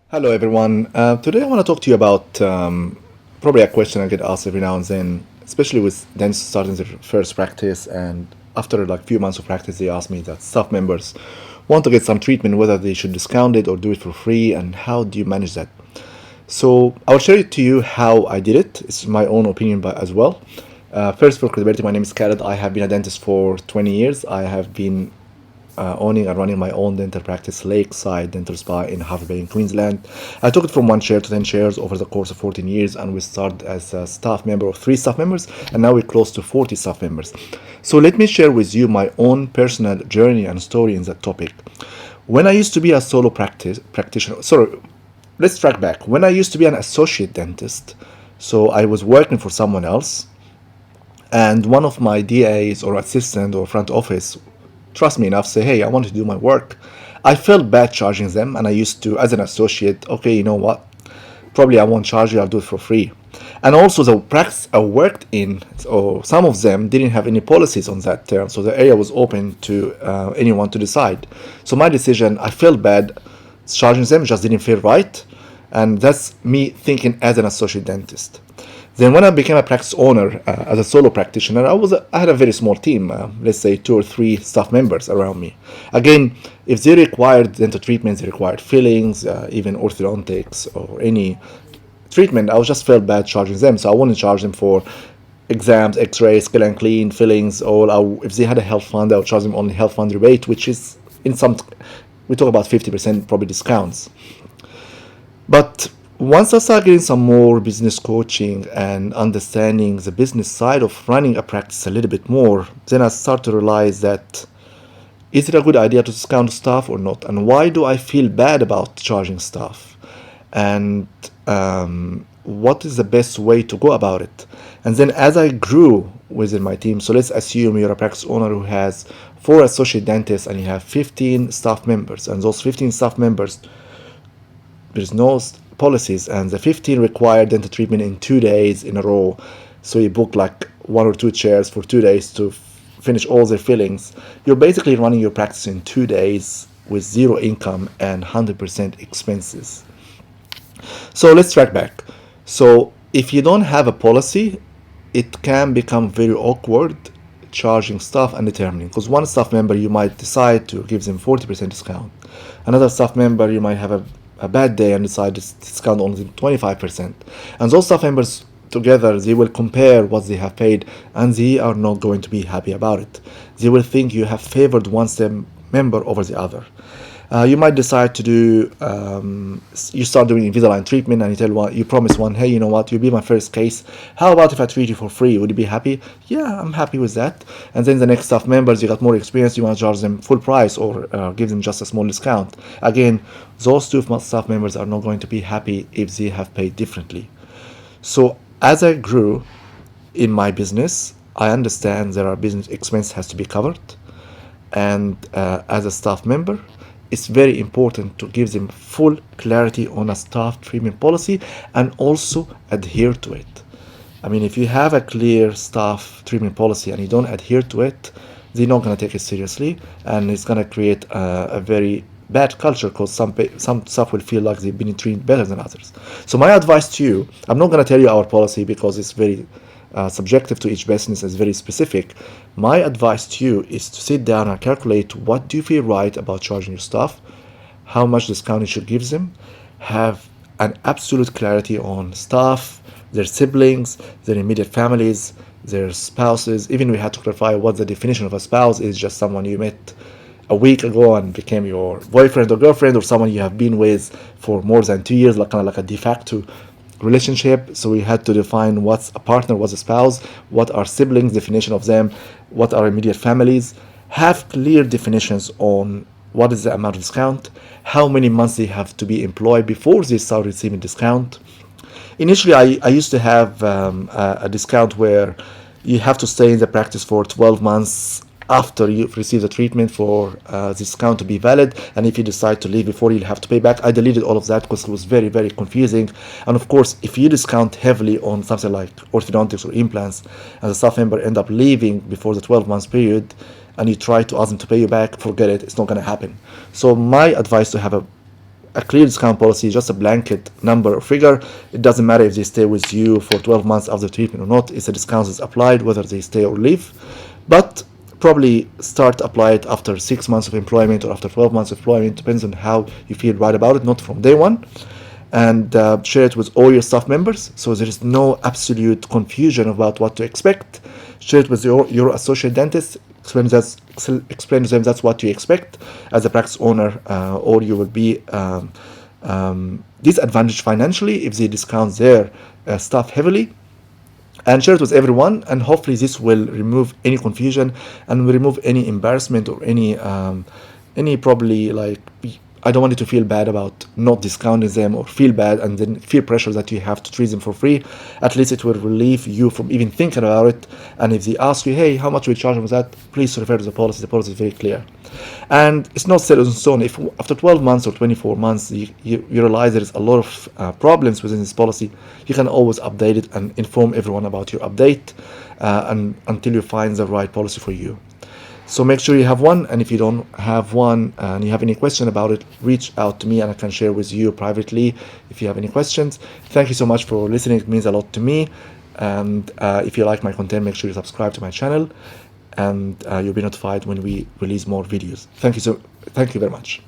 Hello, everyone. Today, I want to talk to you about probably a question I get asked every now and then, especially with dentists starting their first practice. And after like few months of practice, they ask me that staff members want to get some treatment, whether they should discount it or do it for free, and how do you manage that? So I'll share it to you how I did it. It's my own opinion, but as well. First, for credibility, my name is Khaled. I have been a dentist for 20 years. I have been owning and running my own dental practice, Lakeside Dental Spa in Half Bay in Queensland. I took it from one chair to 10 chairs over the course of 14 years, and we started as a staff member of 3 staff members, and now we're close to 40 staff members. So let me share with you my own personal journey and story in that topic. When I used to be a solo practitioner, sorry, let's track back. When I used to be an associate dentist, so I was working for someone else, and one of my DAs or assistant or front office trust me enough say, hey, I want to do my work. I felt bad charging them, and I used to, as an associate, okay, you know what, probably I won't charge you, I'll do it for free. And also the practice I worked in, so some of them didn't have any policies on that term, so the area was open to anyone to decide. So my decision, I felt bad charging them, just didn't feel right, and that's me thinking as an associate dentist. Then when I became a practice owner as a solo practitioner, I had a very small team, let's say 2 or 3 staff members around me. Again, if they required dental treatments, they required fillings, even orthodontics or any treatment, I was just felt bad charging them. So I wouldn't charge them for exams, X-rays, scale and clean, fillings. If they had a health fund, I would charge them only health fund rebate, which is we talk about 50% probably discounts. But once I started getting some more business coaching and understanding the business side of running a practice a little bit more, then I started to realize that is it a good idea to discount staff or not? And why do I feel bad about charging staff? And what is the best way to go about it? And then as I grew within my team, so let's assume you're a practice owner who has 4 associate dentists and you have 15 staff members, and those 15 staff members, there's no policies, and the 15 require dental treatment in 2 days in a row. So you book like 1 or 2 chairs for 2 days to finish all their fillings. You're basically running your practice in 2 days with zero income and 100% expenses. So let's track back. So if you don't have a policy, it can become very awkward charging staff and determining, because one staff member you might decide to give them 40% discount. Another staff member you might have a bad day and decide to discount only 25%. And those staff members together, they will compare what they have paid, and they are not going to be happy about it. They will think you have favored one staff member over the other. You might decide to do, you start doing Invisalign treatment, and you promise one, hey, you know what, you'll be my first case. How about if I treat you for free? Would you be happy? Yeah, I'm happy with that. And then the next staff members, you got more experience, you want to charge them full price or give them just a small discount. Again, those 2 staff members are not going to be happy if they have paid differently. So as I grew in my business, I understand there are business expenses has to be covered. And as a staff member, it's very important to give them full clarity on a staff treatment policy and also adhere to it. I mean, if you have a clear staff treatment policy and you don't adhere to it, they're not going to take it seriously, and it's going to create a very bad culture, because some staff will feel like they've been treated better than others. So my advice to you, I'm not going to tell you our policy because it's very subjective to each business, is very specific. My advice to you is to sit down and calculate what do you feel right about charging your staff, how much discount you should give them, have an absolute clarity on staff, their siblings, their immediate families, their spouses. Even we had to clarify what the definition of a spouse is: just someone you met a week ago and became your boyfriend or girlfriend, or someone you have been with for more than 2 years, like kind of like a de facto relationship. So we had to define what's a partner, what's a spouse, what are siblings, definition of them, what are immediate families. Have clear definitions on what is the amount of discount, how many months they have to be employed before they start receiving discount. Initially, I used to have a discount where you have to stay in the practice for 12 months after you've received the treatment for this discount to be valid, and if you decide to leave before, you'll have to pay back. I deleted all of that because it was very, very confusing. And of course, if you discount heavily on something like orthodontics or implants, and the staff member end up leaving before the 12 months period, and you try to ask them to pay you back, forget it, it's not going to happen. So my advice to have a clear discount policy, just a blanket number or figure. It doesn't matter if they stay with you for 12 months after treatment or not. It's a discount is applied whether they stay or leave. But probably start apply it after 6 months of employment or after 12 months of employment. Depends on how you feel right about it, not from day one. And share it with all your staff members so there is no absolute confusion about what to expect. Share it with your associate dentist. Explain to them that's what you expect as a practice owner, or you will be disadvantaged financially if they discount their staff heavily. And share it with everyone, and hopefully this will remove any confusion and will remove any embarrassment or any probably like, I don't want you to feel bad about not discounting them or feel bad and then feel pressure that you have to treat them for free. At least it will relieve you from even thinking about it. And if they ask you, hey, how much we charge them for that, please refer to the policy. The policy is very clear. And it's not set in stone. If after 12 months or 24 months you realize there is a lot of problems within this policy, you can always update it and inform everyone about your update and until you find the right policy for you. So make sure you have one, and if you don't have one and you have any question about it, reach out to me and I can share with you privately if you have any questions. Thank you so much for listening. It means a lot to me. And if you like my content, make sure you subscribe to my channel, and you'll be notified when we release more videos. Thank you very much.